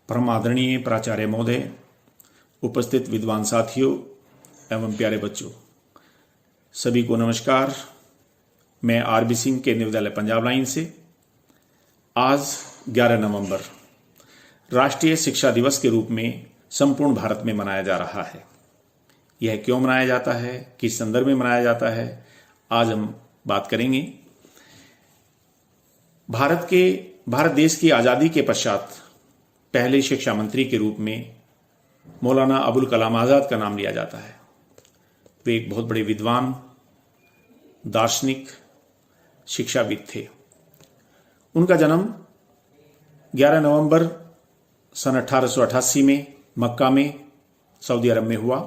परम आदरणीय प्राचार्य महोदय, उपस्थित विद्वान साथियों एवं प्यारे बच्चों, सभी को नमस्कार। मैं आरबी सिंह केंद्रीय विद्यालय पंजाब लाइन से आज 11 नवंबर राष्ट्रीय शिक्षा दिवस के रूप में संपूर्ण भारत में मनाया जा रहा है। यह क्यों मनाया जाता है, किस संदर्भ में मनाया जाता है, आज हम बात करेंगे। भारत देश की आज़ादी के पश्चात पहले शिक्षा मंत्री के रूप में मौलाना अबुल कलाम आज़ाद का नाम लिया जाता है। वे एक बहुत बड़े विद्वान, दार्शनिक, शिक्षाविद थे। उनका जन्म 11 नवंबर सन 1888 में मक्का में सऊदी अरब में हुआ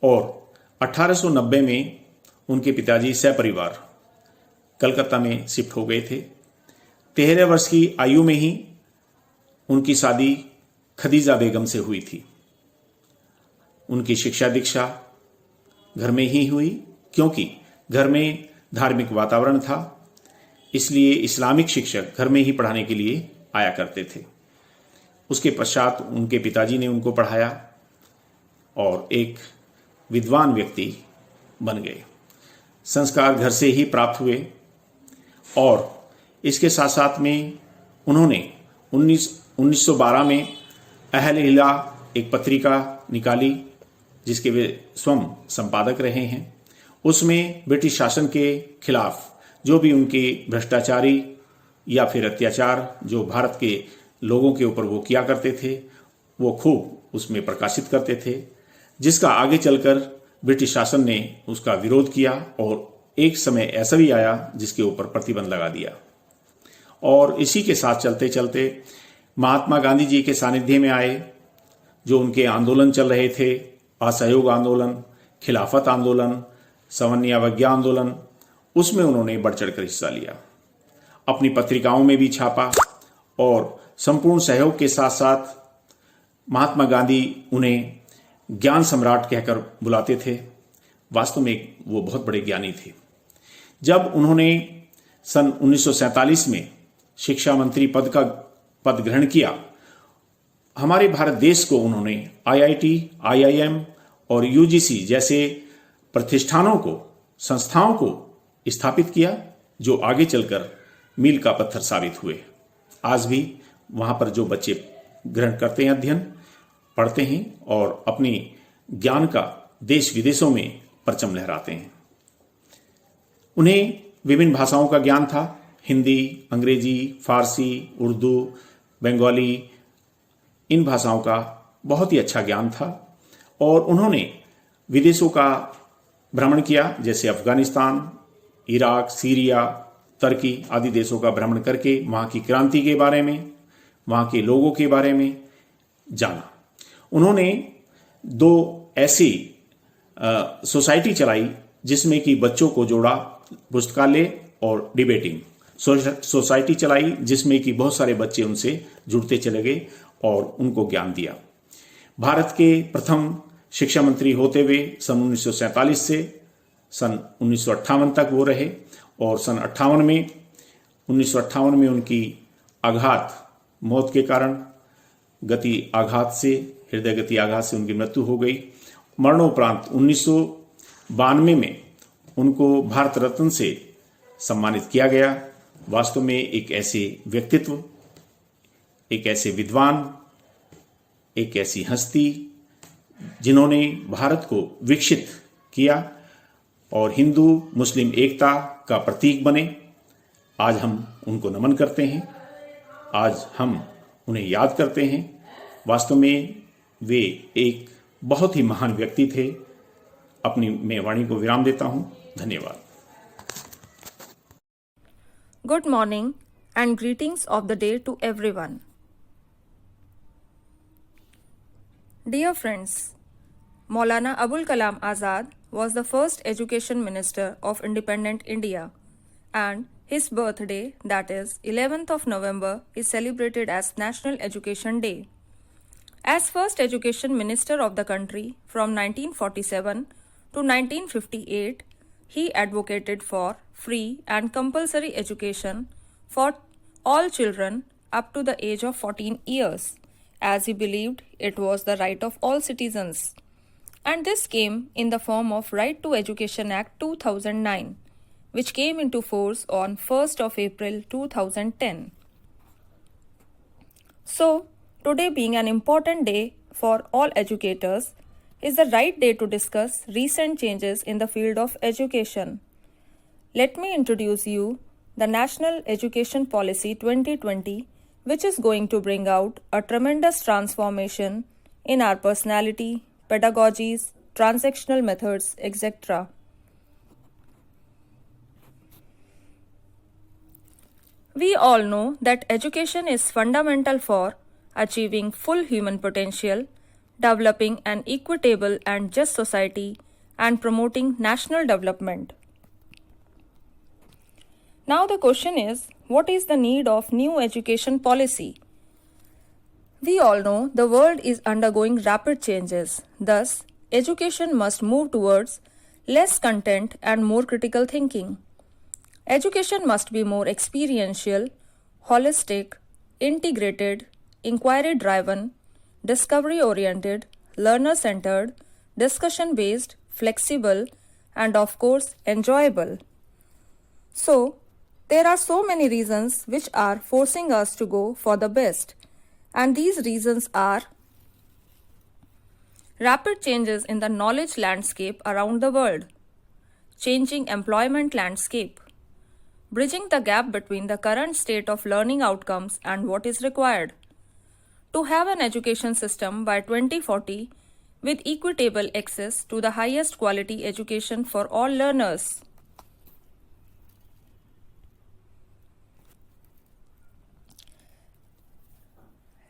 और 1890 में उनके पिताजी सपरिवार कलकत्ता में शिफ्ट हो गए थे। 13 वर्ष की आयु में ही उनकी शादी खदीजा बेगम से हुई थी। उनकी शिक्षा दीक्षा घर में ही हुई, क्योंकि घर में धार्मिक वातावरण था, इसलिए इस्लामिक शिक्षक घर में ही पढ़ाने के लिए आया करते थे। उसके पश्चात उनके पिताजी ने उनको पढ़ाया और एक विद्वान व्यक्ति बन गए। संस्कार घर से ही प्राप्त हुए और इसके साथ साथ में उन्होंने 1912 में अहल हिला एक पत्रिका निकाली, जिसके वे स्वयं संपादक रहे हैं। उसमें ब्रिटिश शासन के खिलाफ जो भी उनके भ्रष्टाचारी या फिर अत्याचार जो भारत के लोगों के ऊपर वो किया करते थे, वो खूब उसमें प्रकाशित करते थे, जिसका आगे चलकर ब्रिटिश शासन ने उसका विरोध किया और एक समय ऐसा भी आया जिसके ऊपर प्रतिबंध लगा दिया। और इसी के साथ चलते चलते महात्मा गांधी जी के सानिध्य में आए। जो उनके आंदोलन चल रहे थे, असहयोग आंदोलन, खिलाफत आंदोलन, सवर्ण आंदोलन, उसमें उन्होंने बढ़ चढ़कर हिस्सा लिया। अपनी पत्रिकाओं में भी छापा और संपूर्ण सहयोग के साथ साथ महात्मा गांधी उन्हें ज्ञान सम्राट कहकर बुलाते थे। वास्तव में वो बहुत बड़े ज्ञानी थे। जब उन्होंने सन 1947 में शिक्षा मंत्री पद ग्रहण किया, हमारे भारत देश को उन्होंने आईआईटी, आईआईएम और यूजीसी जैसे प्रतिष्ठानों को, संस्थाओं को स्थापित किया, जो आगे चलकर मील का पत्थर साबित हुए। आज भी वहां पर जो बच्चे ग्रहण करते हैं, अध्ययन पढ़ते हैं और अपनी ज्ञान का देश विदेशों में परचम लहराते हैं। उन्हें विभिन्न भाषाओं का ज्ञान था, हिंदी, अंग्रेजी, फारसी, उर्दू, बंगाली, इन भाषाओं का बहुत ही अच्छा ज्ञान था। और उन्होंने विदेशों का भ्रमण किया, जैसे अफगानिस्तान, इराक, सीरिया, तुर्की आदि देशों का भ्रमण करके वहाँ की क्रांति के बारे में, वहाँ के लोगों के बारे में जाना। उन्होंने 2 ऐसी सोसाइटी चलाई जिसमें कि बच्चों को जोड़ा, पुस्तकालय और डिबेटिंग सोसाइटी चलाई, जिसमें कि बहुत सारे बच्चे उनसे जुड़ते चले गए और उनको ज्ञान दिया। भारत के प्रथम शिक्षा मंत्री होते हुए सन 1947 से सन 1958 तक वो रहे और सन 1958 में उनकी मौत के कारण हृदय गति आघात से उनकी मृत्यु हो गई। मरणोपरांत 1992 में उनको भारत रत्न से सम्मानित किया गया। वास्तव में एक ऐसे व्यक्तित्व, एक ऐसे विद्वान, एक ऐसी हस्ती जिन्होंने भारत को विकसित किया और हिंदू मुस्लिम एकता का प्रतीक बने। आज हम उनको नमन करते हैं, आज हम उन्हें याद करते हैं। वास्तव में वे एक बहुत ही महान व्यक्ति थे। अपनी मैं वाणी को विराम देता हूं। धन्यवाद। Good morning and greetings of the day to everyone. Dear friends, Maulana Abul Kalam Azad was the first education minister of independent India, and his birthday, that is 11th of November, is celebrated as National Education Day. As first education minister of the country from 1947 to 1958, he advocated for free and compulsory education for all children up to the age of 14 years as he believed it was the right of all citizens. And this came in the form of Right to Education Act 2009, which came into force on 1st of April 2010. So, today being an important day for all educators, is the right day to discuss recent changes in the field of education. Let me introduce you the National Education Policy 2020, which is going to bring out a tremendous transformation in our personality, pedagogies, transactional methods, etc. We all know that education is fundamental for achieving full human potential, developing an equitable and just society, and promoting national development. Now the question is, what is the need of new education policy? We all know the world is undergoing rapid changes. Thus, education must move towards less content and more critical thinking. Education must be more experiential, holistic, integrated, inquiry-driven, discovery-oriented, learner-centered, discussion-based, flexible, and of course, enjoyable. So, there are so many reasons which are forcing us to go for the best, and these reasons are rapid changes in the knowledge landscape around the world, changing employment landscape, bridging the gap between the current state of learning outcomes and what is required, to have an education system by 2040 with equitable access to the highest quality education for all learners.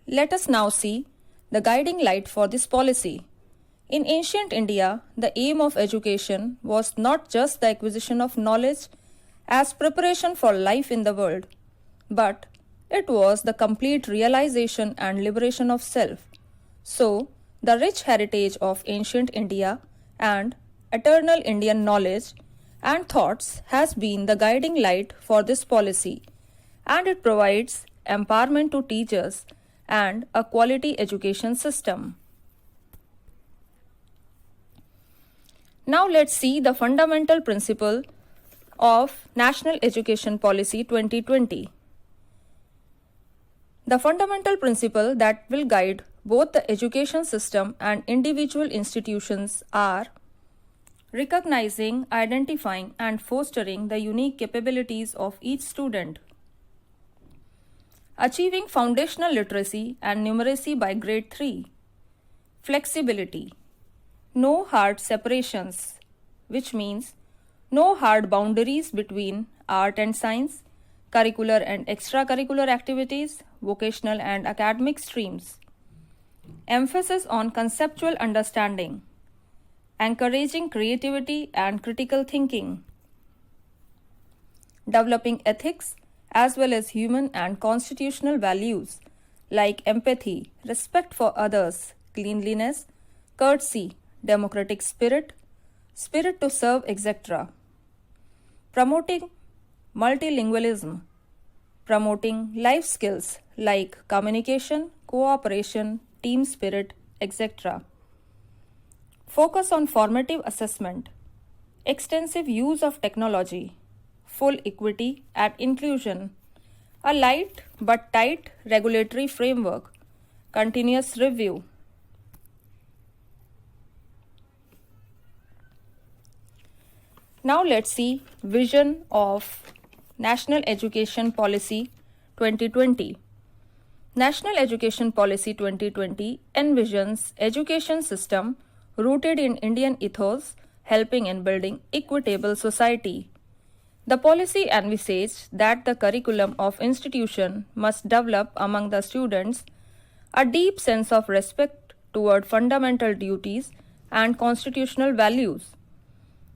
Let us now see the guiding light for this policy. In ancient India, the aim of education was not just the acquisition of knowledge as preparation for life in the world, but it was the complete realization and liberation of self. So, the rich heritage of ancient India and eternal Indian knowledge and thoughts has been the guiding light for this policy, and it provides empowerment to teachers and a quality education system. Now let's see the fundamental principle of National Education Policy 2020. The fundamental principle that will guide both the education system and individual institutions are recognizing, identifying, and fostering the unique capabilities of each student, achieving foundational literacy and numeracy by grade 3, flexibility, no hard separations, which means no hard boundaries between art and science, curricular and extracurricular activities, vocational and academic streams, emphasis on conceptual understanding, encouraging creativity and critical thinking, developing ethics as well as human and constitutional values like empathy, respect for others, cleanliness, courtesy, democratic spirit, spirit to serve, etc. Promoting multilingualism, promoting life skills like communication, cooperation, team spirit, etc. Focus on formative assessment, extensive use of technology, full equity and inclusion, a light but tight regulatory framework, continuous review. Now let's see vision of National Education Policy 2020. National Education Policy 2020 envisions education system rooted in Indian ethos, helping in building equitable society. The policy envisages that the curriculum of institution must develop among the students a deep sense of respect toward fundamental duties and constitutional values.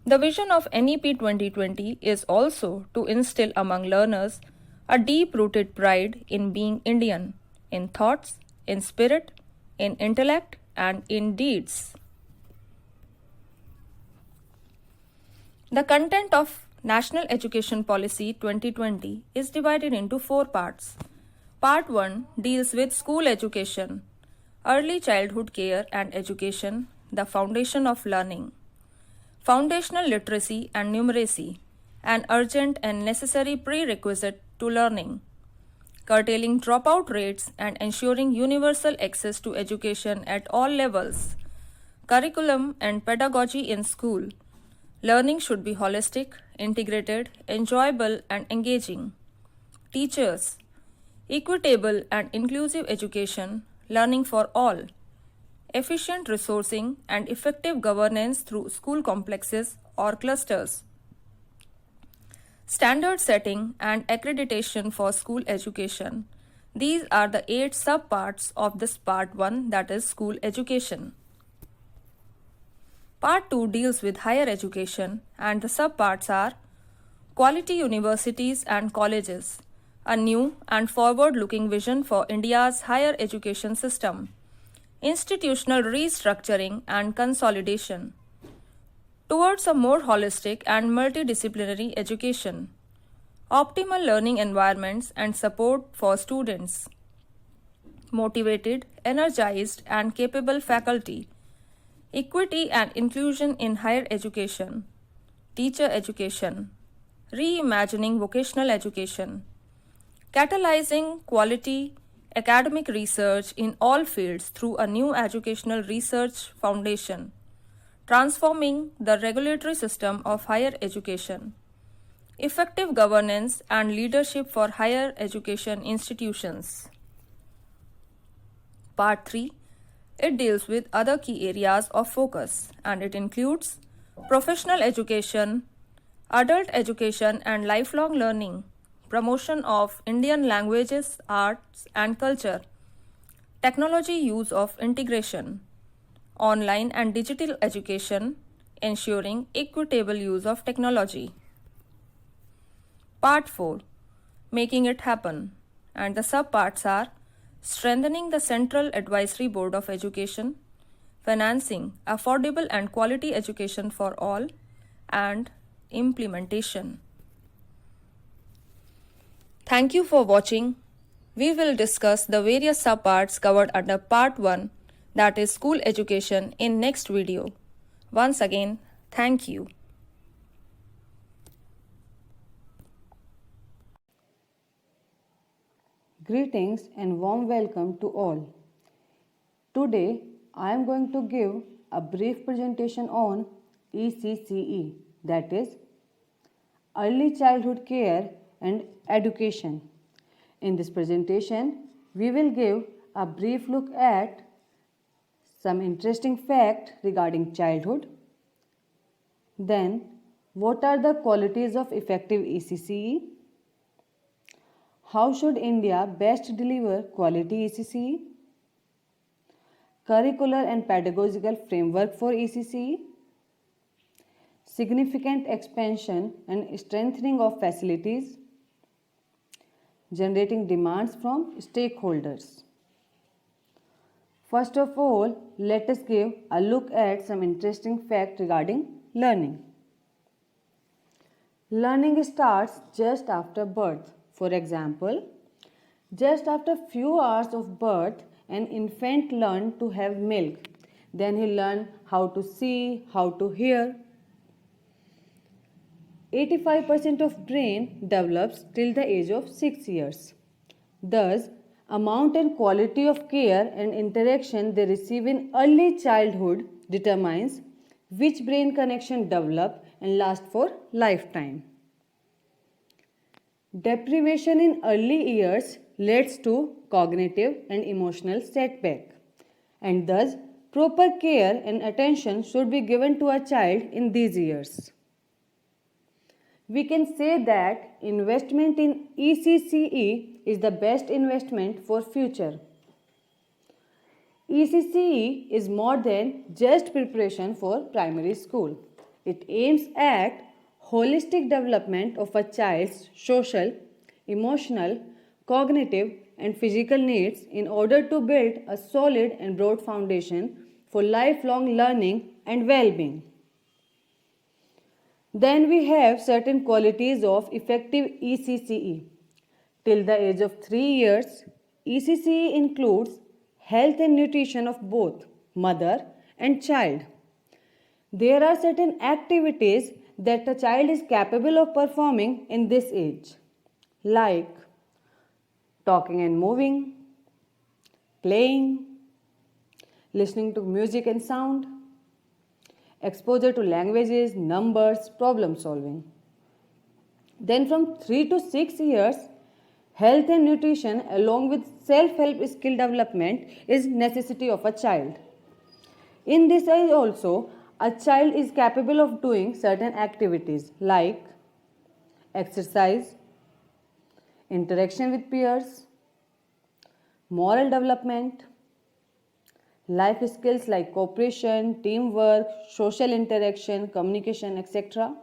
The vision of NEP 2020 is also to instill among learners a deep-rooted pride in being Indian, in thoughts, in spirit, in intellect, and in deeds. The content of National Education Policy 2020 is divided into 4 parts. Part 1 deals with school education. Early childhood care and education, the foundation of learning. Foundational literacy and numeracy, an urgent and necessary prerequisite to learning. Curtailing dropout rates and ensuring universal access to education at all levels. Curriculum and pedagogy in school. Learning should be holistic, integrated, enjoyable, and engaging. Teachers. Equitable and inclusive education, learning for all. Efficient resourcing and effective governance through school complexes or clusters. Standard setting and accreditation for school education. These are the 8 subparts of this part 1, that is school education. Part 2 deals with higher education and the subparts are quality universities and colleges, a new and forward-looking vision for India's higher education system, institutional restructuring and consolidation, towards a more holistic and multidisciplinary education, optimal learning environments and support for students, motivated, energized, and capable faculty, equity and inclusion in higher education, teacher education, reimagining vocational education, catalyzing quality academic research in all fields through a new educational research foundation, transforming the regulatory system of higher education, effective governance and leadership for higher education institutions. Part 3. It deals with other key areas of focus and it includes professional education, adult education and lifelong learning, promotion of Indian languages, arts and culture, technology use of integration, online and digital education, ensuring equitable use of technology. Part 4. Making it happen, and the subparts are strengthening the Central Advisory Board of Education, financing affordable and quality education for all, and implementation. Thank you for watching. We will discuss the various subparts covered under Part 1, that is school education, in next video. Once again, thank you. Greetings and warm welcome to all. Today I am going to give a brief presentation on ECCE, that is Early Childhood Care and Education. In this presentation, we will give a brief look at some interesting facts regarding childhood. Then, what are the qualities of effective ECCE? How should India best deliver quality ECCE? Curricular and pedagogical framework for ECCE. Significant expansion and strengthening of facilities. Generating demands from stakeholders. First of all, let us give a look at some interesting facts regarding learning. Learning starts just after birth. For example, just after few hours of birth, an infant learns to have milk. Then he learns how to see, how to hear. 85% of brain develops till the age of 6 years. Thus, amount and quality of care and interaction they receive in early childhood determines which brain connection develop and last for lifetime. Deprivation in early years leads to cognitive and emotional setback, and thus proper care and attention should be given to a child in these years. We can say that investment in ECCE is the best investment for future. ECCE is more than just preparation for primary school. It aims at holistic development of a child's social, emotional, cognitive and physical needs in order to build a solid and broad foundation for lifelong learning and well-being. Then we have certain qualities of effective ECCE. Till the age of 3 years, ECCE includes health and nutrition of both mother and child. There are certain activities that a child is capable of performing in this age, like talking and moving, playing, listening to music and sound, exposure to languages, numbers, problem solving. Then from 3 to 6 years, health and nutrition along with self-help skill development is necessity of a child. In this age also, a child is capable of doing certain activities like exercise, interaction with peers, moral development, life skills like cooperation, teamwork, social interaction, communication, etc.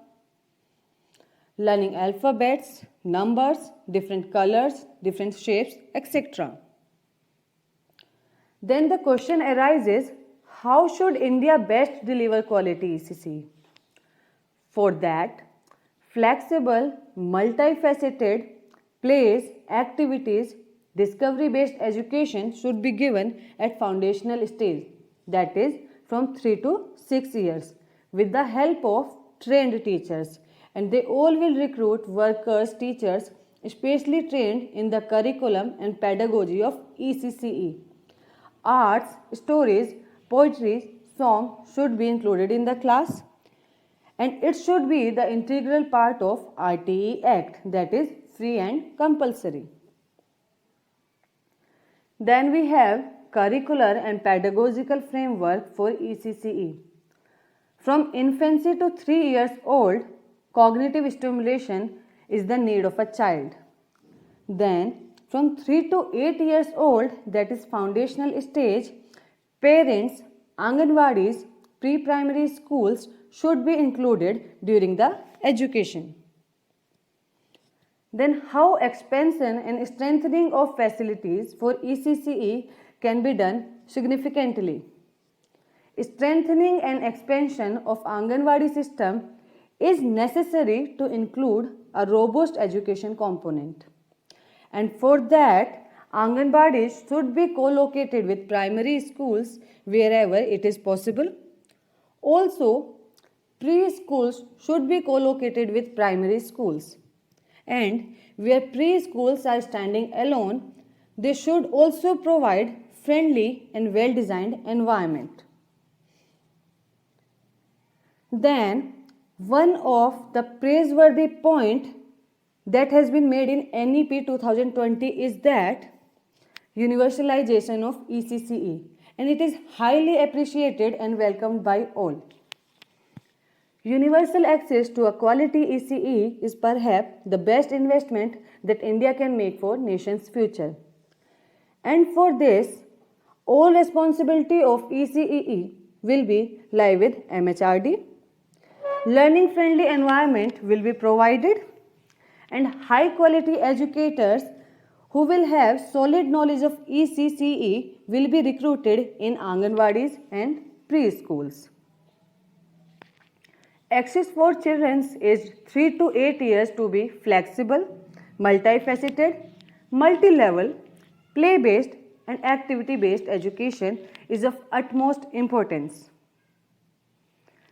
Learning alphabets, numbers, different colors, different shapes, etc. Then the question arises, how should India best deliver quality ECC? For that, flexible, multifaceted plays, activities, discovery-based education should be given at foundational stage, that is from 3 to 6 years, with the help of trained teachers. And they all will recruit workers, teachers, especially trained in the curriculum and pedagogy of ECCE. Arts, stories, poetry, song should be included in the class, and it should be the integral part of RTE Act, that is free and compulsory. Then we have curricular and pedagogical framework for ECCE. From infancy to 3 years old, cognitive stimulation is the need of a child. Then from 3 to 8 years old, that is foundational stage, parents, Anganwadis, pre-primary schools should be included during the education. Then how expansion and strengthening of facilities for ECCE can be done significantly. Strengthening and expansion of Anganwadi system is necessary to include a robust education component. And for that, Anganwadis should be co-located with primary schools wherever it is possible. Also, preschools should be co-located with primary schools. And where preschools are standing alone, they should also provide friendly and well-designed environment. Then, one of the praiseworthy point that has been made in NEP 2020 is that universalization of ECCE, and it is highly appreciated and welcomed by all. Universal access to a quality ECE is perhaps the best investment that India can make for nation's future. And for this, all responsibility of ECEE will be lie with MHRD. Learning friendly environment will be provided, and high quality educators who will have solid knowledge of ECCE will be recruited in Anganwadis and preschools. Access for children aged 3 to 8 years to be flexible, multifaceted, multi-level, play-based and activity-based education is of utmost importance.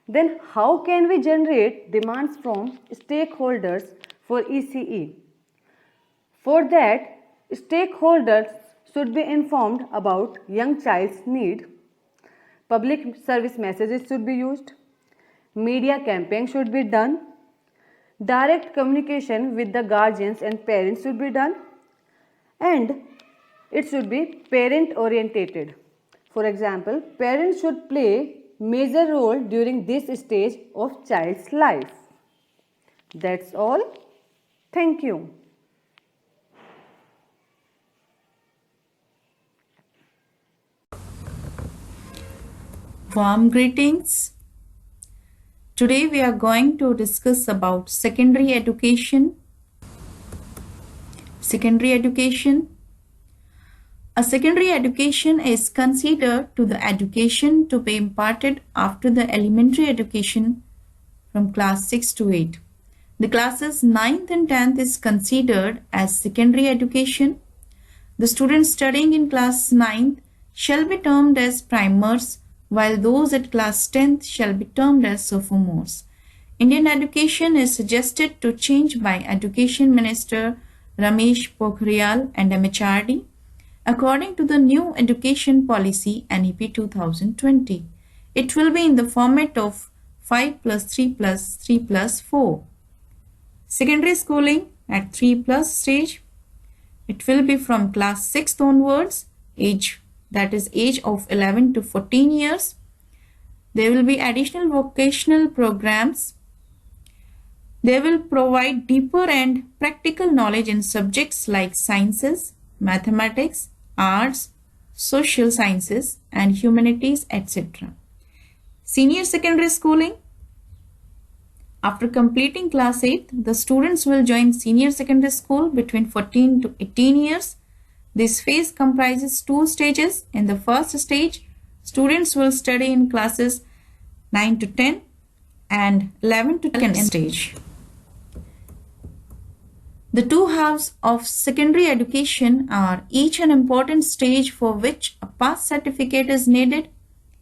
Then how can we generate demands from stakeholders for ECE? For that, stakeholders should be informed about young child's need, public service messages should be used, media campaign should be done, direct communication with the guardians and parents should be done, and it should be parent orientated. For example, parents should play major role during this stage of child's life. That's all. Thank you. Warm greetings. Today we are going to discuss about secondary education. Secondary education. A secondary education is considered to the education to be imparted after the elementary education from class 6 to 8. The classes 9th and 10th is considered as secondary education. The student studying in class 9th shall be termed as primers, while those at class 10th shall be termed as sophomores. Indian education is suggested to change by Education Minister Ramesh Pokhriyal and MHRD according to the new education policy NEP 2020. It will be in the format of 5 plus 3 plus 3 plus 4. Secondary schooling at 3 plus stage. It will be from class 6th onwards, age of 11 to 14 years. There will be additional vocational programs. They will provide deeper and practical knowledge in subjects like sciences, mathematics, arts, social sciences and humanities, etc. Senior secondary schooling. After completing class 8, the students will join senior secondary school between 14 to 18 years. This phase comprises 2 stages. In the first stage, students will study in classes 9 to 10 and 11 to 12 stage. The two halves of secondary education are each an important stage for which a pass certificate is needed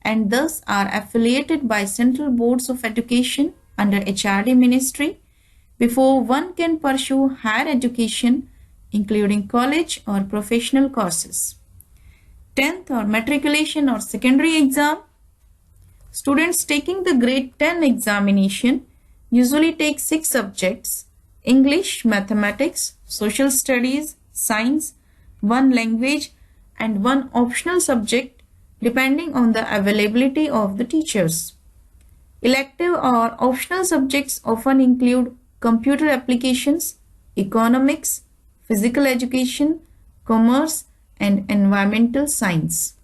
and thus are affiliated by central boards of education under HRD ministry before one can pursue higher education including college or professional courses. 10th or matriculation or secondary exam. Students taking the grade 10 examination usually take 6 subjects: English, mathematics, social studies, science, 1 language and 1 optional subject depending on the availability of the teachers. Elective or optional subjects often include computer applications, economics, physical education, commerce and environmental science.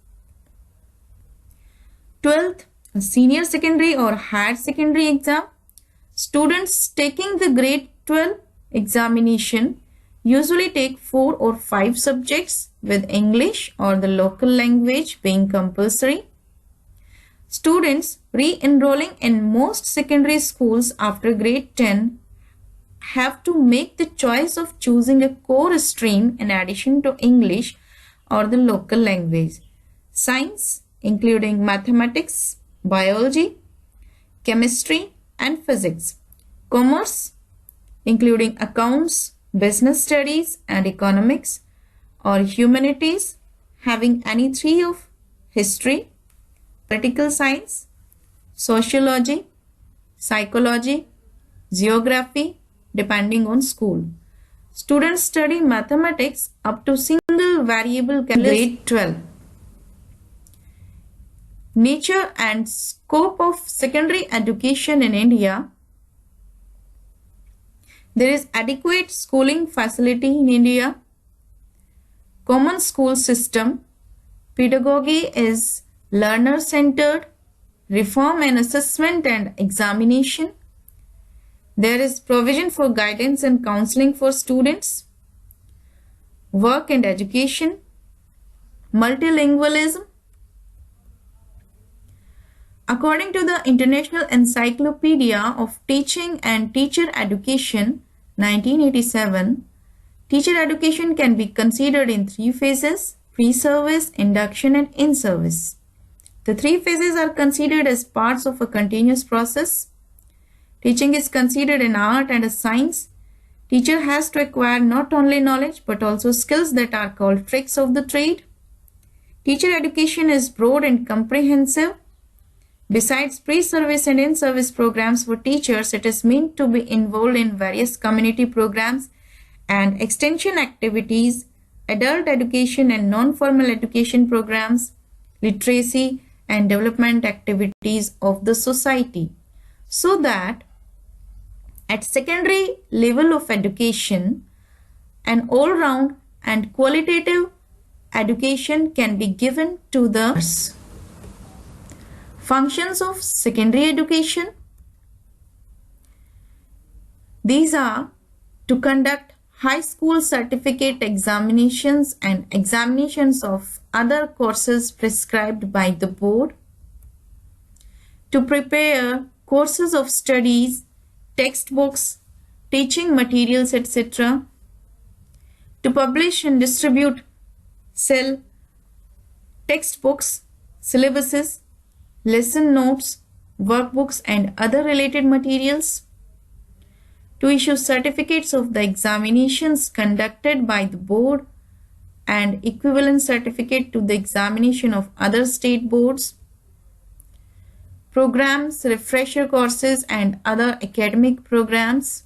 12th, a senior secondary or higher secondary exam. Students taking the grade 12 examination usually take 4 or 5 subjects with English or the local language being compulsory. Students re-enrolling in most secondary schools after grade 10 have to make the choice of choosing a core stream in addition to English or the local language. Science including mathematics, biology, chemistry and physics. Commerce including accounts, business studies and economics, or humanities having any 3 of history, political science, sociology, psychology, geography depending on school. Students study mathematics up to single variable grade 12. Nature and scope of secondary education in India. There is adequate schooling facility in India. Common school system. Pedagogy is learner-centered. Reform and assessment and examination. There is provision for guidance and counseling for students. Work and education. Multilingualism. According to the International Encyclopedia of Teaching and Teacher Education, 1987, teacher education can be considered in 3 phases: pre-service, induction and in-service. The 3 phases are considered as parts of a continuous process. Teaching is considered an art and a science. Teacher has to acquire not only knowledge but also skills that are called tricks of the trade. Teacher education is broad and comprehensive. Besides pre-service and in-service programs for teachers, it is meant to be involved in various community programs and extension activities, adult education and non-formal education programs, literacy and development activities of the society, so that at secondary level of education, an all-round and qualitative education can be given to the functions of secondary education. These are to conduct high school certificate examinations and examinations of other courses prescribed by the board, to prepare courses of studies, textbooks, teaching materials, etc., to publish and distribute, sell textbooks, syllabuses, lesson notes, workbooks and other related materials, to issue certificates of the examinations conducted by the board and equivalent certificate to the examination of other state boards, programs, refresher courses and other academic programs,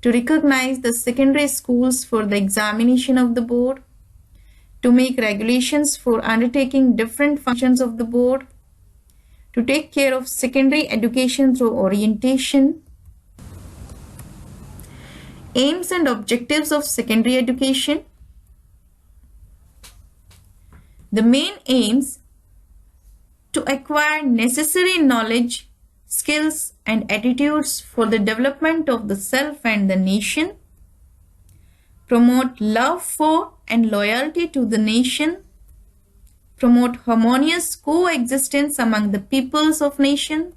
to recognize the secondary schools for the examination of the board, to make regulations for undertaking different functions of the board, to take care of secondary education through orientation. Aims and objectives of secondary education. The main aims: to acquire necessary knowledge, skills and attitudes for the development of the self and the nation, promote love for and loyalty to the nation, promote harmonious coexistence among the peoples of nation,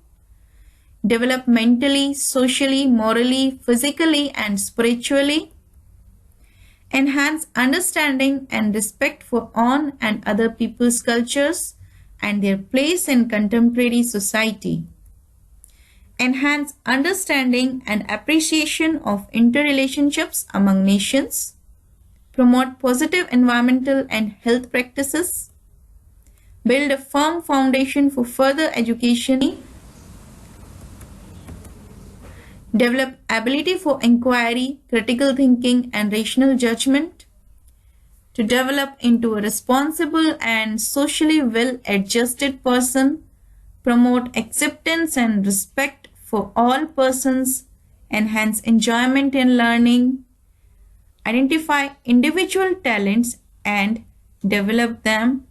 develop mentally, socially, morally, physically and spiritually, enhance understanding and respect for own and other people's cultures and their place in contemporary society, enhance understanding and appreciation of interrelationships among nations, promote positive environmental and health practices, build a firm foundation for further education, develop ability for inquiry, critical thinking and rational judgment, to develop into a responsible and socially well-adjusted person, promote acceptance and respect for all persons, enhance enjoyment in learning, identify individual talents and develop them,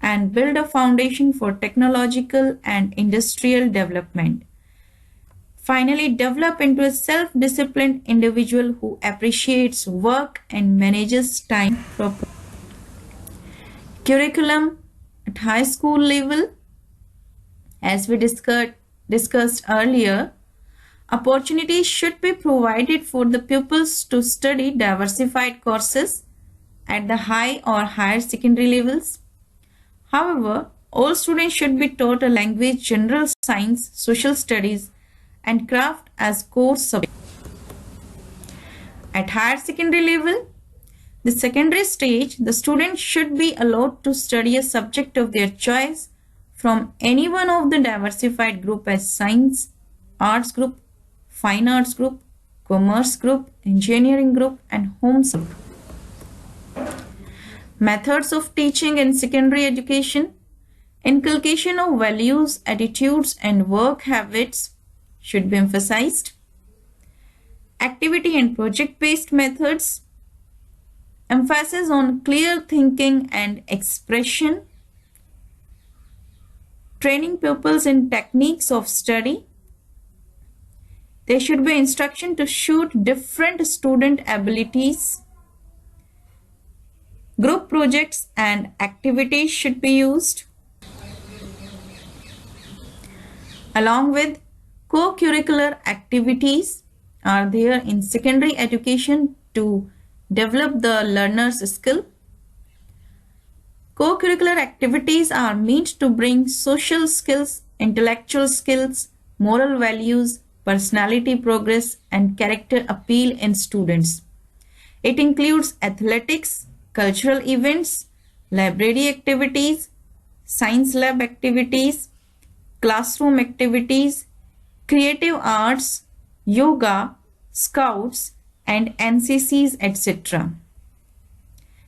and build a foundation for technological and industrial development. Finally, develop into a self-disciplined individual who appreciates work and manages time properly. Curriculum at high school level. As we discussed earlier, opportunities should be provided for the pupils to study diversified courses at the high or higher secondary levels. However, all students should be taught a language, general science, social studies, and craft as core subjects. At higher secondary level, the secondary stage, the student should be allowed to study a subject of their choice from any one of the diversified group as science, arts group, fine arts group, commerce group, engineering group, and home group. Methods of teaching in secondary education. Inculcation of values, attitudes, and work habits should be emphasized. Activity and project-based methods. Emphasis on clear thinking and expression. Training pupils in techniques of study. There should be instruction to suit different student abilities. Group projects and activities should be used, along with co-curricular activities are there in secondary education to develop the learner's skill. Co-curricular activities are meant to bring social skills, intellectual skills, moral values, personality progress, and character appeal in students. It includes athletics, cultural events, library activities, science lab activities, classroom activities, creative arts, yoga, scouts, and NCCs, etc.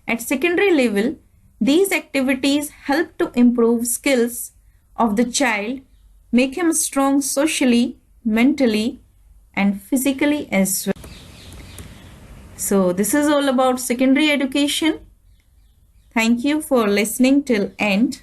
At secondary level, these activities help to improve skills of the child, make him strong socially, mentally, and physically as well. So this is all about secondary education. Thank you for listening till end.